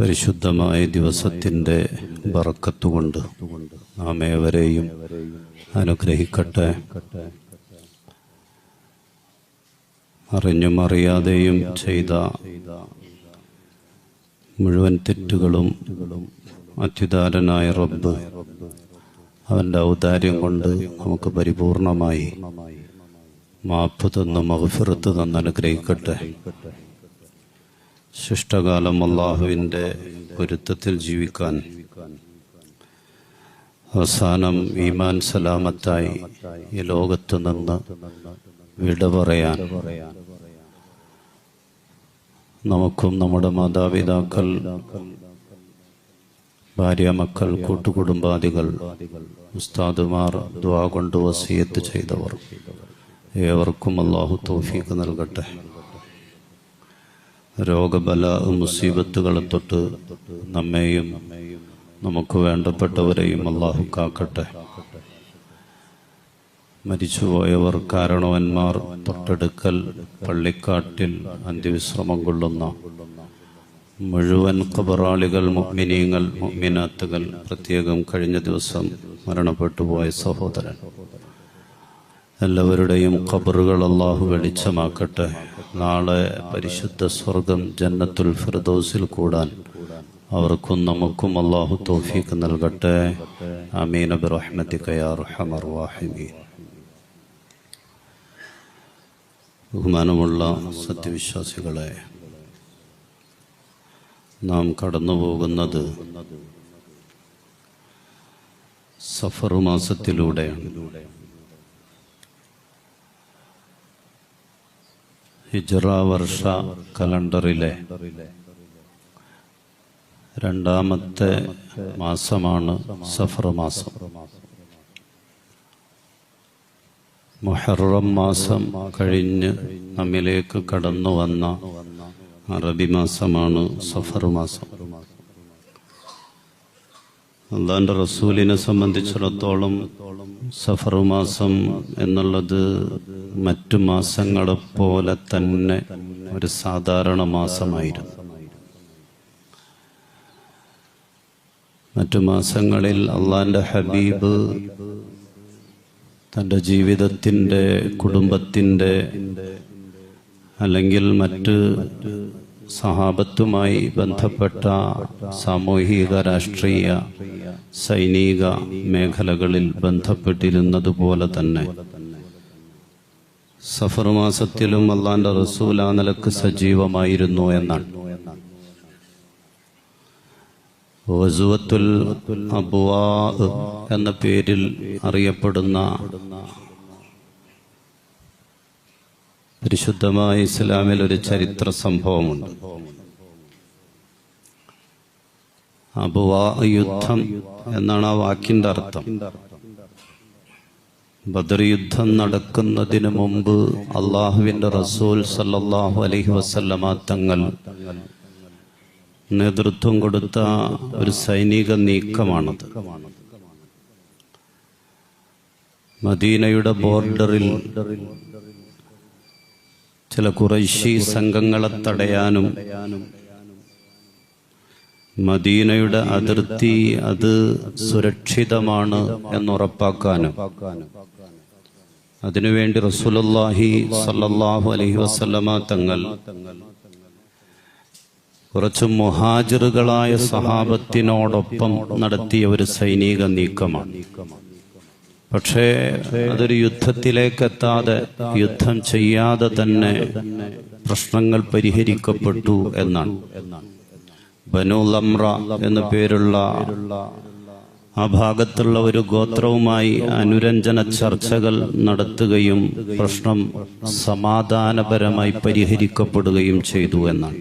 പരിശുദ്ധമായ ദിവസത്തിൻ്റെ ബറക്കത്തുകൊണ്ട് നാം ഏവരെയും അനുഗ്രഹിക്കട്ടെ. അറിഞ്ഞും അറിയാതെയും ചെയ്ത മുഴുവൻ തെറ്റുകളും അത്യുദാരനായ റബ്ബ് അവൻ്റെ ഔദാര്യം കൊണ്ട് നമുക്ക് പരിപൂർണമായി മാപ്പ് തന്ന് മഗ്ഫിറത്ത് തന്ന് അനുഗ്രഹിക്കട്ടെ. ശിഷ്ടകാലം അല്ലാഹുവിൻ്റെ പൊരുത്തത്തിൽ ജീവിക്കാൻ, അവസാനം ഈമാൻ സലാമത്തായി ഈ ലോകത്ത് നിന്ന് വിട പറയാൻ നമുക്കും നമ്മുടെ മാതാപിതാക്കൾ, ഭാര്യ, മക്കൾ, കൂട്ടുകുടുംബാദികൾ, ഉസ്താദുമാർ, ദുആ കൊണ്ട് വസിയത്ത് ചെയ്തവർ ഏവർക്കും അല്ലാഹു തൗഫീഖ് നൽകട്ടെ. രോഗബല മുസീബത്തുകളെ തൊട്ട് നമ്മെയും നമുക്ക് വേണ്ടപ്പെട്ടവരെയും അല്ലാഹു കാക്കട്ടെ. മരിച്ചുപോയവർ, കാരണവന്മാർ, തൊട്ടടുക്കൽ പള്ളിക്കാട്ടിൽ അന്ത്യവിശ്രമം കൊള്ളുന്ന മുഴുവൻ ഖബറാളികൾ, മുഅ്മിനീങ്ങൾ, മുഅ്മിനാത്തുകൾ, പ്രത്യേകം കഴിഞ്ഞ ദിവസം മരണപ്പെട്ടു പോയ സഹോദരൻ, എല്ലാവരുടെയും ഖബറുകൾ അല്ലാഹു വെളിച്ചമാക്കട്ടെ. നാളെ പരിശുദ്ധ സ്വർഗം ജന്നത്തുൽ ഫിർദൗസിൽ കൂടാൻ അവർക്കും നമുക്കും അല്ലാഹു തൗഫീഖ് നൽകട്ടെ. ആമീൻ ബിറഹ്മതിക യാ അർഹമർ റഹീമീൻ. ബഹുമാനമുള്ള സത്യവിശ്വാസികളെ, നാം കടന്നു പോകുന്നത് സഫർ മാസത്തിലൂടെയാണ്. ഹിജ്റ വർഷ കലണ്ടറിലെ രണ്ടാമത്തെ മാസമാണ് സഫർ മാസം. മുഹറം മാസം കഴിഞ്ഞ് നമ്മിലേക്ക് കടന്നു വന്ന അറബി മാസമാണ് സഫർ മാസം. അല്ലാഹുവിൻ്റെ റസൂലിനെ സംബന്ധിച്ചിടത്തോളം സഫർ മാസം എന്നുള്ളത് മറ്റു മാസങ്ങളെപ്പോലെ തന്നെ ഒരു സാധാരണ മാസമായിരുന്നു. മറ്റു മാസങ്ങളിൽ അള്ളാഹിൻ്റെ ഹബീബ് തൻ്റെ ജീവിതത്തിൻ്റെ, കുടുംബത്തിൻ്റെ അല്ലെങ്കിൽ മറ്റ് സഹാബത്തുമായി ബന്ധപ്പെട്ട സാമൂഹിക, രാഷ്ട്രീയ, സൈനിക മേഖലകളിൽ ബന്ധപ്പെട്ടിരുന്നതുപോലെ തന്നെ സഫർ മാസത്തിലും അള്ളാഹിൻ്റെ റസൂൽ ആ നിലക്ക് സജീവമായിരുന്നു എന്നാണ്. ഗസ്വത്തുൽ അബ്വാ എന്ന പേരിൽ അറിയപ്പെടുന്ന പരിശുദ്ധമായ ഇസ്ലാമിൽ ഒരു ചരിത്ര സംഭവമുണ്ട്. അബ്വാ യുദ്ധം എന്നാണ് ആ വാക്കിന്റെ അർത്ഥം. ബദർ യുദ്ധം നടക്കുന്നതിന് മുമ്പ് അള്ളാഹുവിന്റെ റസൂൽ സല്ലല്ലാഹു അലൈഹി വസല്ലമ തങ്ങൾ നേതൃത്വം കൊടുത്ത ഒരു സൈനിക നീക്കമാണത്. മദീനയുടെ ബോർഡറിൽ ചില ഖുറൈശി സംഘങ്ങളെ തടയാനും മദീനയുടെ അതിർത്തി അത് സുരക്ഷിതമാണ് എന്നുറപ്പാക്കാനും അതിനുവേണ്ടി റസൂലുള്ളാഹി സ്വല്ലല്ലാഹു അലൈഹി വസല്ലമ തങ്ങൾ കുറച്ച് മുഹാജിറുകളായ സഹാബത്തിനോടൊപ്പം നടത്തിയ ഒരു സൈനിക നീക്കമാണ്. പക്ഷേ അതൊരു യുദ്ധത്തിലേക്കെത്താതെ, യുദ്ധം ചെയ്യാതെ തന്നെ പ്രശ്നങ്ങൾ പരിഹരിക്കപ്പെട്ടു എന്നാണ്. ബനൂ ലംറ എന്നു പേരുള്ള ആ ഭാഗത്തുള്ള ഒരു ഗോത്രവുമായി അനുരഞ്ജന ചർച്ചകൾ നടത്തുകയും പ്രശ്നം സമാധാനപരമായി പരിഹരിക്കപ്പെടുകയും ചെയ്തു എന്നാണ്.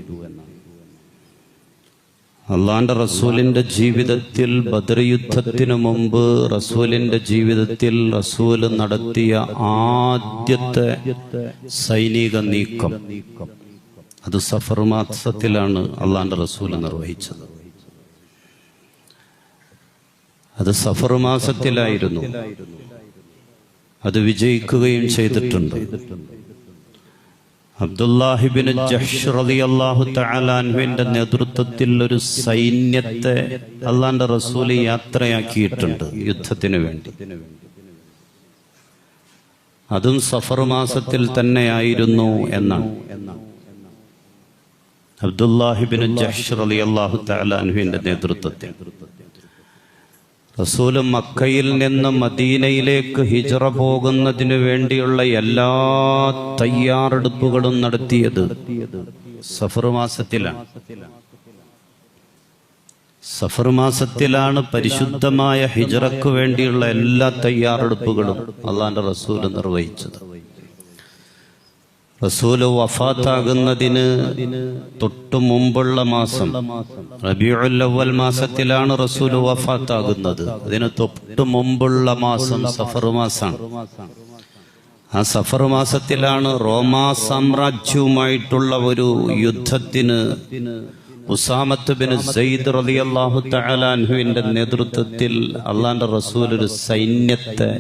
അള്ളാന്റെ റസൂലിന്റെ ജീവിതത്തിൽ, ബദർ യുദ്ധത്തിനു മുമ്പ് റസൂലിന്റെ ജീവിതത്തിൽ റസൂൽ നടത്തിയ ആദ്യത്തെ സൈനിക നീക്കം അത് സഫർ മാസത്തിലാണ് അള്ളാന്റെ റസൂൽ നിർവഹിച്ചത്. അത് സഫർ മാസത്തിലായിരുന്നു. അത് വിജയിക്കുകയും ചെയ്തിട്ടുണ്ട്. അബ്ദുല്ലാഹിബ്നു ജഹ്ഷ് റളിയല്ലാഹു തആല അൻഹുവിന്റെ നേതൃത്വത്തിൽ ഒരു സൈന്യത്തെ അള്ളാന്റെ റസൂൽ യാത്രയാക്കിയിട്ടുണ്ട് യുദ്ധത്തിന് വേണ്ടി. അതും സഫർ മാസത്തിൽ തന്നെയായിരുന്നു എന്നാണ്. അബ്ദുല്ലാഹിബ്നു ജഹ്ഷ് റളിയല്ലാഹു തആല അൻഹുവിന്റെ നേതൃത്വത്തിൽ റസൂല് മക്കയിൽ നിന്ന് മദീനയിലേക്ക് ഹിജ്റ പോകുന്നതിനു വേണ്ടിയുള്ള എല്ലാ തയ്യാറെടുപ്പുകളും നടത്തിയത് സഫർ മാസത്തിലാണ്. സഫർ മാസത്തിലാണ് പരിശുദ്ധമായ ഹിജ്റക്ക് വേണ്ടിയുള്ള എല്ലാ തയ്യാറെടുപ്പുകളും അള്ളാന്റെ റസൂല് നിർവഹിച്ചത്. റസൂല് വഫാത്താകുന്നതിന് തൊട്ടു മുമ്പുള്ള മാസം റബീഉൽ അവ്വൽ മാസത്തിലാണ് റസൂല് വഫാത്താകുന്നത്. അതിന് തൊട്ടു മുമ്പുള്ള മാസം സഫർ മാസമാണ്. ആ സഫർ മാസത്തിലാണ് റോമാ സാമ്രാജ്യവുമായിട്ടുള്ള ഒരു യുദ്ധത്തിന് ഉസാമത്ത് ബിൻ സയ്യിദ് റളിയല്ലാഹു തആല അൻഹുവിന്റെ നേതൃത്വത്തിൽ അള്ളാന്റെ റസൂൽ ഒരു സൈന്യത്തെ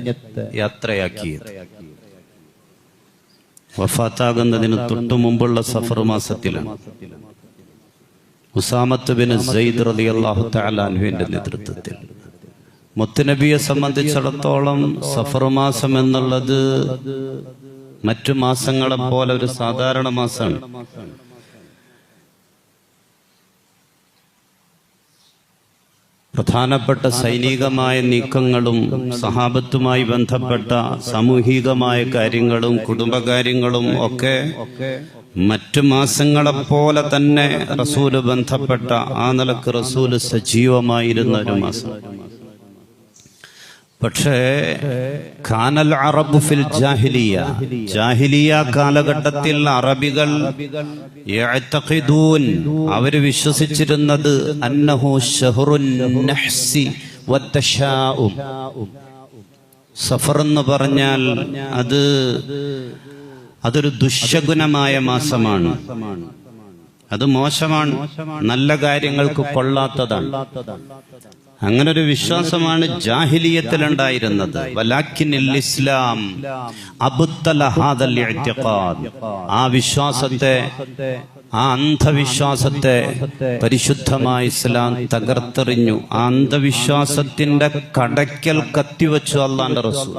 യാത്രയാക്കിയത്. വഫാത്താകുന്നതിന് തൊട്ടു മുമ്പുള്ള സഫർ മാസത്തിലാണ് ഉസാമത്ത് ബിൻ സയ്യിദ് റളിയല്ലാഹു തആല അൻഹുവിന്റെ നേതൃത്വത്തിൽ. മുത്തുനബിയെ സംബന്ധിച്ചിടത്തോളം സഫർ മാസം എന്നുള്ളത് മറ്റു മാസങ്ങളെ പോലെ ഒരു സാധാരണ മാസമാണ്. പ്രധാനപ്പെട്ട സൈനികമായ നീക്കങ്ങളും സഹാബത്തുമായി ബന്ധപ്പെട്ട സാമൂഹികമായ കാര്യങ്ങളും കുടുംബകാര്യങ്ങളും ഒക്കെ മറ്റു മാസങ്ങളെപ്പോലെ തന്നെ റസൂല് ബന്ധപ്പെട്ട ആ നിലക്ക് റസൂല് സജീവമായിരുന്ന ഒരു മാസം. പക്ഷേ ഖാനൽ അറബ് ഫിൽ ജാഹിലിയ കാലഘട്ടത്തിൽ അറബികൾ യഅ്തഖിദൂൻ അവര് വിശ്വസിച്ചിരുന്നത് അന്നഹു ശഹ്റുൻ നഹ്സി വത്തശാഉം. സഫർ എന്ന് പറഞ്ഞാൽ അതൊരു ദുശ്ശകുനമായ മാസമാണ്, അത് മോശമാണ്, നല്ല കാര്യങ്ങൾക്ക് കൊള്ളാത്തതാണ്. അങ്ങനൊരു വിശ്വാസമാണ് ജാഹിലിയത്തിലുണ്ടായിരുന്നത്. വലാക്കിനിൽ ഇസ്ലാം അബ്തല ഹാദൽ ഇഅ്തിഖാദ്. ആ വിശ്വാസത്തെ, ആ അന്ധവിശ്വാസത്തെ പരിശുദ്ധമായ ഇസ്ലാം തകർത്തെറിഞ്ഞു. ആ അന്ധവിശ്വാസത്തിന്റെ കടയ്ക്കൽ കത്തിവെച്ചു അല്ലാഹുവിന്റെ റസൂൽ.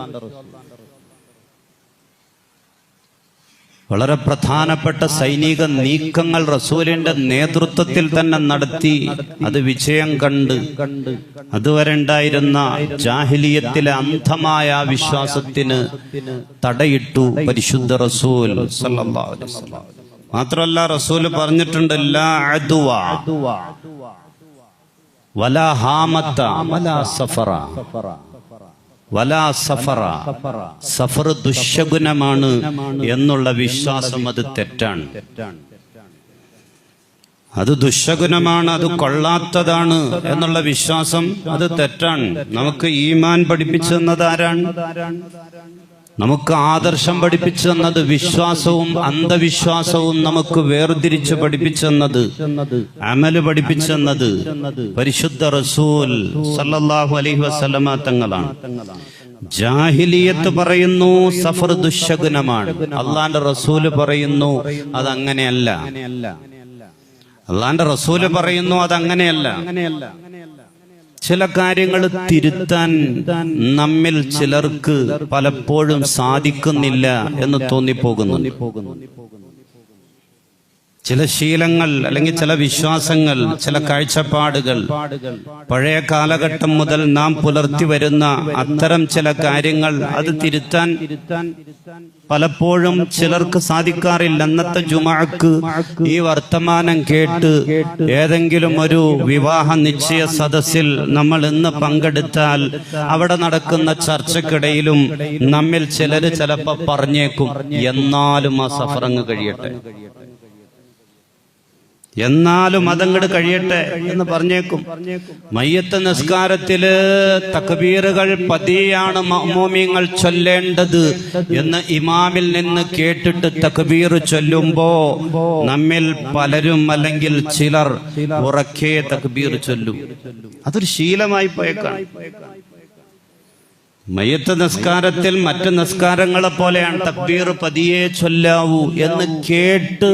വളരെ പ്രധാനപ്പെട്ട സൈനിക നീക്കങ്ങൾ റസൂലിന്റെ നേതൃത്വത്തിൽ തന്നെ നടത്തി. അത് വിജയം കണ്ട് അതുവരെ ഉണ്ടായിരുന്ന ജാഹിലിയത്തിലെ അന്ധമായ വിശ്വാസത്തിന് തടയിട്ടു പരിശുദ്ധ റസൂൽ സല്ലല്ലാഹു അലൈഹി വസല്ലം. മാത്രമല്ല റസൂല് പറഞ്ഞിട്ടുണ്ട് ലാ അദ്വ വലാ ഹാമത്ത വലാ സഫറ വലാ സഫറ. സഫർ ദുശ്ശകുനമാണ് എന്നുള്ള വിശ്വാസം അത് തെറ്റാണ്. അത് ദുശ്ശകുനമാണ്, അത് കൊള്ളാത്തതാണ് എന്നുള്ള വിശ്വാസം അത് തെറ്റാണ്. നമുക്ക് ഈമാൻ പഠിപ്പിച്ചു തന്നത് ആരാണ്? നമുക്ക് ആദർശം പഠിപ്പിച്ചു തന്നത്, വിശ്വാസവും അന്ധവിശ്വാസവും നമുക്ക് വേർതിരിച്ച് പഠിപ്പിച്ചു തന്നത്, അമല് പഠിപ്പിച്ചു തന്നത് പരിശുദ്ധ റസൂൽ സല്ലല്ലാഹു അലൈഹി വസല്ലമ തങ്ങളാണ്. ജാഹിലിയത്ത് പറയുന്നു സഫർ ദുശ്ശകുനമാണ്. അള്ളാന്റെ റസൂല് പറയുന്നു അതങ്ങനെയല്ല. അള്ളാന്റെ റസൂല് പറയുന്നു അതങ്ങനെയല്ല. ചില കാര്യങ്ങൾ തിരുത്താൻ നമ്മിൽ ചിലർക്ക് പലപ്പോഴും സാധിക്കുന്നില്ല എന്ന് തോന്നിപ്പോകുന്നു. ചില ശീലങ്ങൾ അല്ലെങ്കിൽ ചില വിശ്വാസങ്ങൾ, ചില കാഴ്ചപ്പാടുകൾ പഴയ കാലഘട്ടം മുതൽ നാം പുലർത്തി വരുന്ന അത്തരം ചില കാര്യങ്ങൾ അത് തിരുത്താൻ പലപ്പോഴും ചിലർക്ക് സാധിക്കാറില്ല. അന്നത്തെ ജുമുഅക്ക് ഈ വർത്തമാനം കേട്ട് ഏതെങ്കിലും ഒരു വിവാഹ നിശ്ചയ സദസ്സിൽ നമ്മൾ ഇന്ന് പങ്കെടുത്താൽ അവിടെ നടക്കുന്ന ചർച്ചക്കിടയിലും നമ്മിൽ ചിലര് ചിലപ്പോ പറഞ്ഞേക്കും എന്നാലും ആ സഫറങ്ങ് കഴിയട്ടെ, എന്നാലും അതങ്ങട് കഴിയട്ടെ എന്ന് പറഞ്ഞേക്കും. മയ്യത്ത് നിസ്കാരത്തില് തക്ബീറുകൾ പതിയാണ് മഅ്മൂമീങ്ങൾ ചൊല്ലേണ്ടത് എന്ന് ഇമാമിൽ നിന്ന് കേട്ടിട്ട് തക്ബീർ ചൊല്ലുമ്പോ നമ്മിൽ പലരും അല്ലെങ്കിൽ ചിലർ ഉറക്കെ തക്ബീർ ചൊല്ലും. അതൊരു ശീലമായി പോയേക്കാണ്. മയ്യത്ത് നിസ്കാരത്തിൽ മറ്റ് നിസ്കാരങ്ങളെ പോലെയാണ് തക്ബീർ പതിയെ ചൊല്ലാവൂ എന്ന് കേട്ട്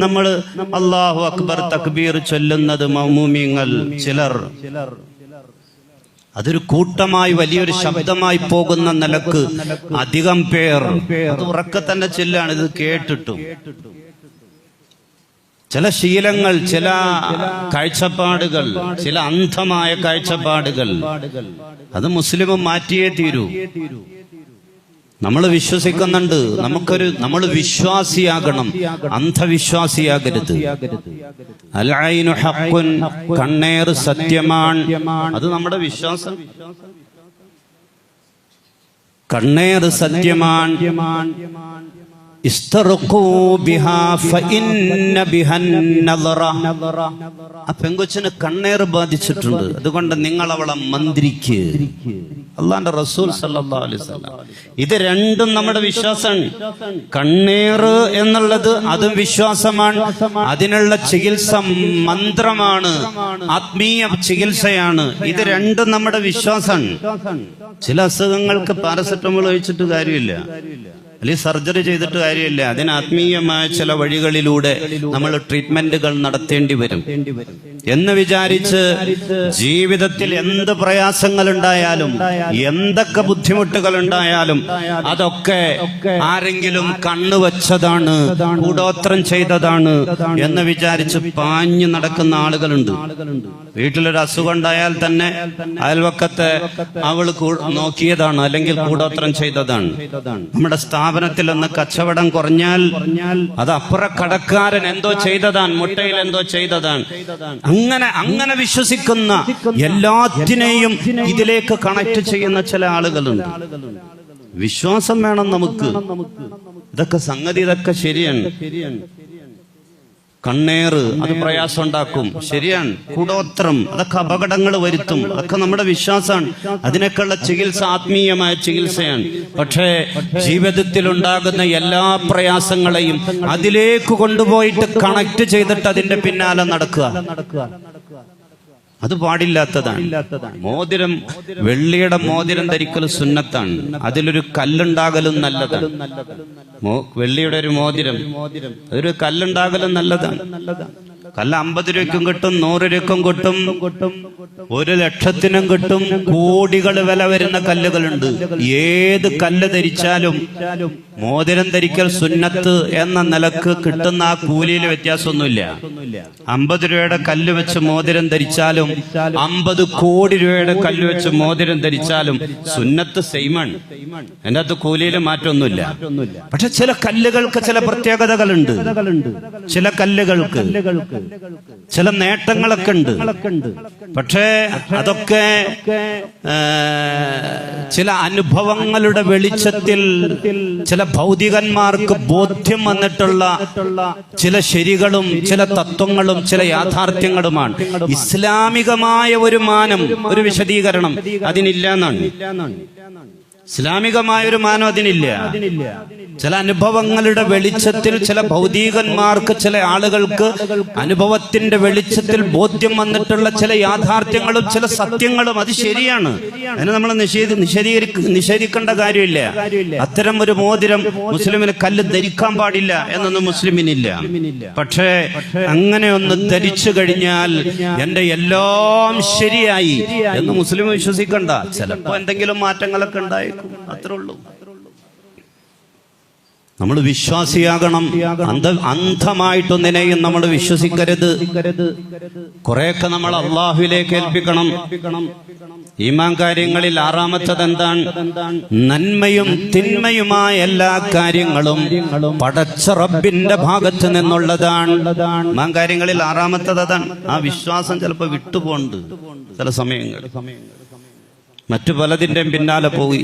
നമ്മൾ അല്ലാഹു അക്ബർ തക്ബീർ ചൊല്ലുന്നത് മഅ്മൂമീങ്ങൾ ചിലർ അതൊരു കൂട്ടമായി വലിയൊരു ശബ്ദമായി പോകുന്ന നിലക്ക് അധികം പേർ അത് ഉറക്കെ തന്നെ ചൊല്ലാണ് ഇത് കേട്ടിട്ടും. ചില ശീലങ്ങൾ, ചില കാഴ്ചപ്പാടുകൾ, ചില അന്ധമായ കാഴ്ചപ്പാടുകൾ അത് മുസ്ലിം മാറ്റിയേ തീരൂ. നമ്മൾ വിശ്വസിക്കുന്നുണ്ട്, നമ്മൾ വിശ്വാസിയാകണം, അന്ധവിശ്വാസിയാകരുത്. അൽ ഐനു ഹഖ്ഖുൻ, കണ്ണേർ സത്യമാണ്, അത് നമ്മുടെ വിശ്വാസം. കണ്ണേർ സത്യമാണ്. ഇസ്തർഖൂ ബിഹാ ഫഇന്ന ബിഹൻ നദറ. ആ പെങ്കൊച്ചിന് കണ്ണേർ ബാധിച്ചിട്ടുണ്ട്, അതുകൊണ്ട് നിങ്ങൾ അവളെ മന്ത്രിക്ക്. അള്ളാന്റെ റസൂൽ സല്ലല്ലാഹു അലൈഹി വസല്ലം. ഇത് രണ്ടും നമ്മുടെ വിശ്വാസമാണ്. കണ്ണേർ എന്നുള്ളത് അതും വിശ്വാസമാണ്, അതിനുള്ള ചികിത്സ മന്ത്രമാണ്, ആത്മീയ ചികിത്സയാണ്. ഇത് രണ്ടും നമ്മുടെ വിശ്വാസമാണ്. ചില അസുഖങ്ങൾക്ക് പാരസെറ്റമോൾ കഴിച്ചിട്ട് കാര്യമില്ല, അല്ലെങ്കിൽ സർജറി ചെയ്തിട്ട് കാര്യമില്ല. അതിന് ആത്മീയമായ ചില വഴികളിലൂടെ നമ്മൾ ട്രീറ്റ്മെന്റുകൾ നടത്തേണ്ടി വരും എന്ന് വിചാരിച്ച് ജീവിതത്തിൽ എന്ത് പ്രയാസങ്ങൾ ഉണ്ടായാലും, എന്തൊക്കെ ബുദ്ധിമുട്ടുകൾ ഉണ്ടായാലും അതൊക്കെ ആരെങ്കിലും കണ്ണുവച്ചതാണ്, കൂടോത്രം ചെയ്തതാണ് എന്ന് വിചാരിച്ച് പാഞ്ഞു നടക്കുന്ന ആളുകളുണ്ട്. വീട്ടിലൊരു അസുഖം ഉണ്ടായാൽ തന്നെ അയൽവക്കത്തെ അവൾ നോക്കിയതാണ്, അല്ലെങ്കിൽ കൂടോത്രം ചെയ്തതാണ്. നമ്മുടെ സ്ഥാപനത്തിൽ ഒന്ന് കച്ചവടം കുറഞ്ഞാൽ അത് അപ്പുറ കടക്കാരൻ എന്തോ ചെയ്തതാണ്, മുട്ടയിൽ എന്തോ ചെയ്തതാണ്. അങ്ങനെ വിശ്വസിക്കുന്ന എല്ലാത്തിനെയും ഇതിലേക്ക് കണക്ട് ചെയ്യുന്ന ചില ആളുകളുണ്ട്. വിശ്വാസം വേണം നമുക്ക്. ഇതൊക്കെ ശരിയാണ്. കണ്ണേറ് അത് പ്രയാസം ഉണ്ടാക്കും, ശരിയാണ്. കൂടോത്രം അതൊക്കെ അപകടങ്ങൾ വരുത്തും, അതൊക്കെ നമ്മുടെ വിശ്വാസമാണ്. അതിനൊക്കെയുള്ള ചികിത്സ ആത്മീയമായ ചികിത്സയാണ്. പക്ഷേ ജീവിതത്തിൽ ഉണ്ടാകുന്ന എല്ലാ പ്രയാസങ്ങളെയും അതിലേക്ക് കൊണ്ടുപോയിട്ട് കണക്ട് ചെയ്തിട്ട് അതിന്റെ പിന്നാലെ നടക്കുക, അത് പാടില്ലാത്തതാണ്. മോതിരം, വെള്ളിയുടെ മോതിരം ധരിക്കൽ സുന്നത്താണ്. അതിലൊരു കല്ലുണ്ടാകലും നല്ലതാണ്. വെള്ളിയുടെ ഒരു മോതിരം, അതൊരു കല്ലുണ്ടാകലും നല്ലതാണ്. കല്ല് 50 രൂപയ്ക്കും കിട്ടും, 100 രൂപയ്ക്കും കിട്ടും, 1,00,000 കിട്ടും. കോടികൾ വില വരുന്ന കല്ലുകളുണ്ട്. ഏത് കല്ല് ധരിച്ചാലും മോതിരം ധരിക്കൽ സുന്നത്ത് എന്ന നിലക്ക് കിട്ടുന്ന ആ കൂലിയിൽ വ്യത്യാസമൊന്നുമില്ല. 50 രൂപയുടെ കല്ല് വെച്ച് മോതിരം ധരിച്ചാലും 50 കോടി രൂപയുടെ കല്ല് വെച്ച് മോതിരം ധരിച്ചാലും സുന്നത്ത് സെയിമാണ്. അതിൻ്റെ അകത്ത് കൂലിയിൽ മാറ്റമൊന്നുമില്ല. പക്ഷെ ചില കല്ലുകൾക്ക് ചില പ്രത്യേകതകളുണ്ട്. ചില കല്ലുകൾക്ക് ചില നേട്ടങ്ങളൊക്കെ ഉണ്ട്. പക്ഷേ അതൊക്കെ ചില അനുഭവങ്ങളുടെ വെളിച്ചത്തിൽ ചില ഭൗതികന്മാർക്ക് ബോധ്യം വന്നിട്ടുള്ള ചില ശരികളും ചില തത്വങ്ങളും ചില യാഥാർത്ഥ്യങ്ങളുമാണ്. ഇസ്ലാമികമായ ഒരു മാനം, ഒരു വിശദീകരണം അതിനില്ല എന്നാണ്. ഇസ്ലാമികമായ ഒരു മാനം അതിനില്ല. ചില അനുഭവങ്ങളുടെ വെളിച്ചത്തിൽ ചില ഭൗതികന്മാർക്ക്, ചില ആളുകൾക്ക് അനുഭവത്തിന്റെ വെളിച്ചത്തിൽ ബോധ്യം വന്നിട്ടുള്ള ചില യാഥാർത്ഥ്യങ്ങളും ചില സത്യങ്ങളും അത് ശരിയാണ്. അതിന് നമ്മൾ നിഷേധിക്കേണ്ട കാര്യമില്ല. അത്തരം ഒരു മോതിരം മുസ്ലിമിന് കല്ല് ധരിക്കാൻ പാടില്ല എന്നൊന്നും മുസ്ലിമിനില്ല. പക്ഷേ അങ്ങനെ ഒന്ന് ധരിച്ചു കഴിഞ്ഞാൽ എന്റെ എല്ലാം ശരിയായി എന്ന് മുസ്ലിം വിശ്വസിക്കണ്ട. ചിലപ്പോ എന്തെങ്കിലും മാറ്റങ്ങളൊക്കെ ഉണ്ടായേക്കും, അത്രേ ഉള്ളൂ. നമ്മൾ വിശ്വാസിയാകണം. അന്ധമായിട്ടൊന്നിനെയും നമ്മൾ വിശ്വസിക്കരുത്. കുറെയൊക്കെ നമ്മൾ അള്ളാഹുവിലേക്ക് ഏൽപ്പിക്കണം. ഈമാൻ കാര്യങ്ങളിൽ 6-ാമത്തത് എന്താണ്? നന്മയും തിന്മയുമായ എല്ലാ കാര്യങ്ങളും പടച്ച റബ്ബിന്റെ ഭാഗത്ത് നിന്നുള്ളതാണ്. ഈമാൻ കാര്യങ്ങളിൽ 6-ാമത്തത് അതാണ്. ആ വിശ്വാസം ചിലപ്പോൾ വിട്ടുപോണ്ട് ചില സമയങ്ങൾ, മറ്റു പലതിന്റെയും പിന്നാലെ പോയി.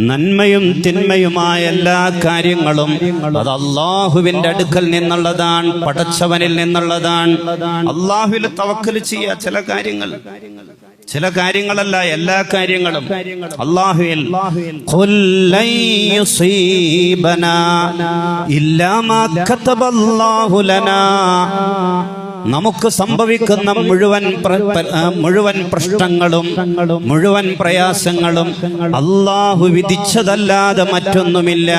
നന്മയും തിന്മയുമായ എല്ലാ കാര്യങ്ങളും അത് അള്ളാഹുവിന്റെ അടുക്കൽ നിന്നുള്ളതാണ്, പടച്ചവനിൽ നിന്നുള്ളതാണ്. അള്ളാഹുവിൽ തവക്കൽ ചെയ്യുക. ചില കാര്യങ്ങളല്ല, എല്ലാ കാര്യങ്ങളും അള്ളാഹുവിൽ. ഖുൽ ലൻ യുസീബനാ ഇല്ലാ മാ കതബല്ലാഹു ലനാ. നമുക്ക് സംഭവിക്കുന്ന മുഴുവൻ പ്രശ്നങ്ങളും മുഴുവൻ പ്രയാസങ്ങളും അല്ലാഹു വിധിച്ചതല്ലാതെ മറ്റൊന്നുമില്ല.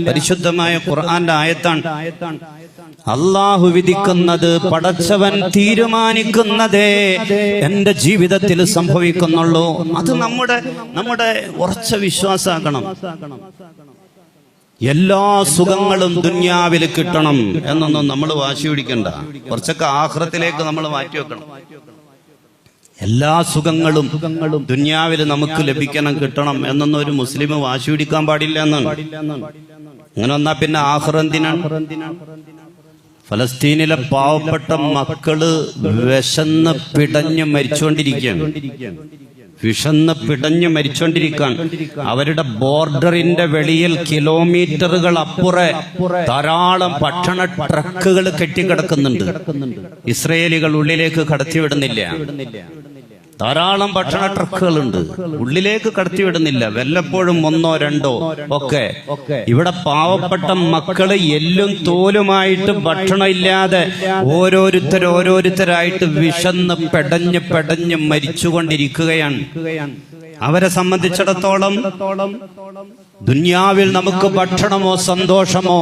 പരിശുദ്ധമായ ഖുർആന്റെ ആയത്താണ്. അല്ലാഹു വിധിക്കുന്നത്, പടച്ചവൻ തീരുമാനിക്കുന്നതേ എന്റെ ജീവിതത്തിൽ സംഭവിക്കുന്നുള്ളൂ. അത് നമ്മുടെ ഉറച്ച വിശ്വാസമാക്കണം. എല്ലാ സുഖങ്ങളും ദുന്യാവിൽ കിട്ടണം എന്നൊന്നും നമ്മൾ വാശി പിടിക്കണ്ട. കുറച്ചൊക്കെ ആഖിറത്തിലേക്ക് നമ്മൾ മാറ്റി വെക്കണം. എല്ലാ സുഖങ്ങളും ദുന്യാവിൽ നമുക്ക് ലഭിക്കണം, കിട്ടണം എന്നൊന്നും ഒരു മുസ്ലിം വാശി പിടിക്കാൻ പാടില്ല എന്നാണ്. അങ്ങനെ വന്നാ പിന്നെ ആഖിറന്തിനാണ്? ഫലസ്തീനിലെ പാവപ്പെട്ട മക്കള് വിശന്ന് പിടഞ്ഞ് മരിച്ചുകൊണ്ടിരിക്കുകയാണ്. അവരുടെ ബോർഡറിന്റെ വെളിയിൽ കിലോമീറ്ററുകൾ അപ്പുറേ ധാരാളം ഭക്ഷണ ട്രക്കുകൾ കെട്ടിക്കിടക്കുന്നുണ്ട്. ഇസ്രയേലികൾ ഉള്ളിലേക്ക് കടത്തിവിടുന്നില്ല. ധാരാളം ഭക്ഷണ ട്രക്കുകളുണ്ട്, ഉള്ളിലേക്ക് കടത്തിവിടുന്നില്ല. വല്ലപ്പോഴും ഒന്നോ രണ്ടോ ഒക്കെ. ഇവിടെ പാവപ്പെട്ട മക്കള് എല്ലും തോലുമായിട്ട് ഭക്ഷണം ഇല്ലാതെ ഓരോരുത്തരായിട്ട് വിശന്ന് പെടഞ്ഞ് മരിച്ചുകൊണ്ടിരിക്കുകയാണ്. അവരെ സംബന്ധിച്ചിടത്തോളം ദുനിയാവിൽ നമുക്ക് ഭക്ഷണമോ സന്തോഷമോ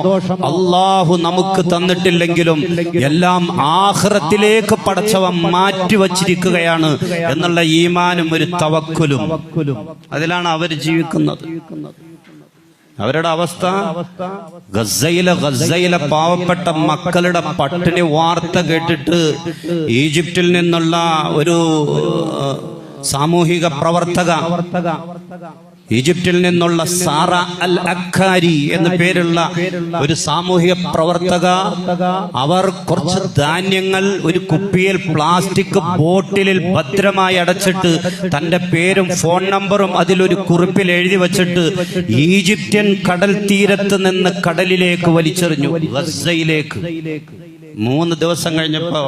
അല്ലാഹു നമുക്ക് തന്നിട്ടില്ലെങ്കിലും എല്ലാം ആഖിറത്തിലേക്ക് പടച്ചവൻ മാറ്റിവച്ചിരിക്കുകയാണ് എന്നുള്ള ഈമാനും ഒരു തവക്കുലും അതിലാണ് അവർ ജീവിക്കുന്നത്. അവരുടെ അവസ്ഥ ഗസയിലെ പാവപ്പെട്ട മക്കളുടെ പട്ടിണി വാർത്ത കേട്ടിട്ട് ഈജിപ്തിൽ നിന്നുള്ള ഒരു സാമൂഹിക പ്രവർത്തക, ഈജിപ്തിൽ നിന്നുള്ള സാറ അൽ അഖാരി എന്ന പേരുള്ള ഒരു സാമൂഹിക പ്രവർത്തക, അവർ കുറച്ച് ധാന്യങ്ങൾ ഒരു കുപ്പിയിൽ പ്ലാസ്റ്റിക് ബോട്ടിലിൽ ഭദ്രമായി അടച്ചിട്ട് തന്റെ പേരും ഫോൺ നമ്പറും അതിലൊരു കുറിപ്പിൽ എഴുതി വച്ചിട്ട് ഈജിപ്ഷ്യൻ കടൽ തീരത്ത് നിന്ന് കടലിലേക്ക് വലിച്ചെറിഞ്ഞു, ഗസയിലേക്ക്. 3 ദിവസം കഴിഞ്ഞപ്പോ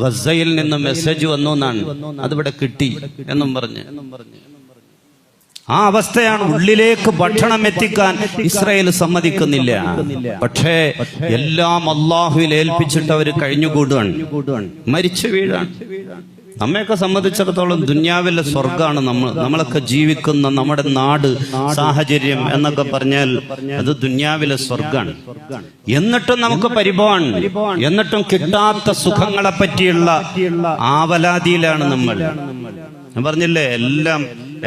ഗസയിൽ നിന്ന് മെസ്സേജ് വന്നു എന്നാണ്, അതിവിടെ കിട്ടി എന്നും പറഞ്ഞ്. ആ അവസ്ഥയാണ്. ഉള്ളിലേക്ക് ഭക്ഷണം എത്തിക്കാൻ ഇസ്രായേൽ സമ്മതിക്കുന്നില്ല. പക്ഷേ എല്ലാം അല്ലാഹുവിൽ ഏൽപ്പിച്ചിട്ട് അവർ കഴിഞ്ഞുകൂടുകയാണ്, മരിച്ചു വീഴാണ്. നമ്മയൊക്കെ സംബന്ധിച്ചിടത്തോളം ദുന്യാവിലെ സ്വർഗമാണ് നമ്മളൊക്കെ ജീവിക്കുന്ന നമ്മുടെ നാട്, സാഹചര്യം എന്നൊക്കെ പറഞ്ഞാൽ അത് ദുന്യാവിലെ സ്വർഗാണ്. എന്നിട്ടും നമുക്ക് പരിഭവമാണ്, എന്നിട്ടും കിട്ടാത്ത സുഖങ്ങളെ പറ്റിയുള്ള ആവലാതിയിലാണ് നമ്മൾ. ഞാൻ പറഞ്ഞില്ലേ,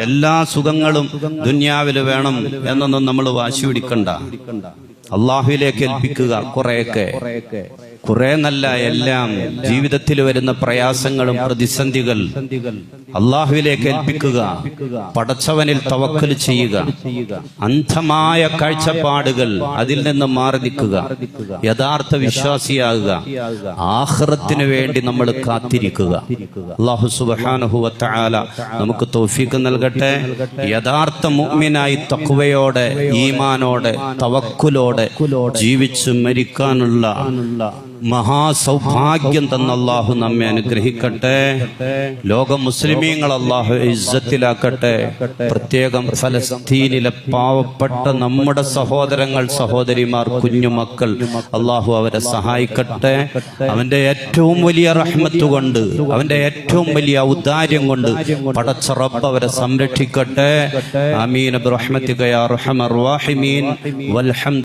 എല്ലാ സുഖങ്ങളും ദുന്യാവില് വേണം എന്നൊന്നും നമ്മൾ വാശി പിടിക്കണ്ട. അള്ളാഹുവിലേക്ക് ഏൽപ്പിക്കുക. കുറെ നല്ല എല്ലാം ജീവിതത്തിൽ വരുന്ന പ്രയാസങ്ങളും പ്രതിസന്ധികൾ അള്ളാഹുവിലേക്ക് ഏൽപ്പിക്കുക. പടച്ചവനിൽ തവക്കൽ ചെയ്യുക. അന്ധമായ കാഴ്ചപ്പാടുകൾ അതിൽ നിന്ന് മാറി നിൽക്കുക. യഥാർത്ഥ വിശ്വാസിയാകുക. ആഖിറത്തിന് വേണ്ടി നമ്മൾ കാത്തിരിക്കുക. അല്ലാഹു സുബ്ഹാനഹു വ തആല നമുക്ക് തൗഫീഖ് നൽകട്ടെ. യഥാർത്ഥ മുഅ്മിനായി തഖ്വയോടെ, ഈമാനോടെ, തവക്കുലോടെ ജീവിച്ച് മരിക്കാനുള്ള മഹാസൗഭാഗ്യം തന്ന അല്ലാഹു നമ്മെ അനുഗ്രഹിക്കട്ടെ. ലോക മുസ്ലിമീങ്ങൾ അല്ലാഹു ഇസ്സത്തിലാക്കട്ടെ. പ്രത്യേകം ഫലസ്തീനിലെ പാവപ്പെട്ട നമ്മുടെ സഹോദരങ്ങൾ, സഹോദരിമാർ, കുഞ്ഞുമക്കൾ അല്ലാഹു അവരെ സഹായിക്കട്ടെ. അവന്റെ ഏറ്റവും വലിയ റഹ്മത്ത് കൊണ്ട്, അവന്റെ ഏറ്റവും വലിയ ഔദാര്യം കൊണ്ട് പടച്ച റബ്ബ് അവരെ സംരക്ഷിക്കട്ടെ. ആമീൻ ബിറഹ്മതിക യാ അർഹമർ റഹീമീൻ. വൽഹംദുലില്ലാഹി.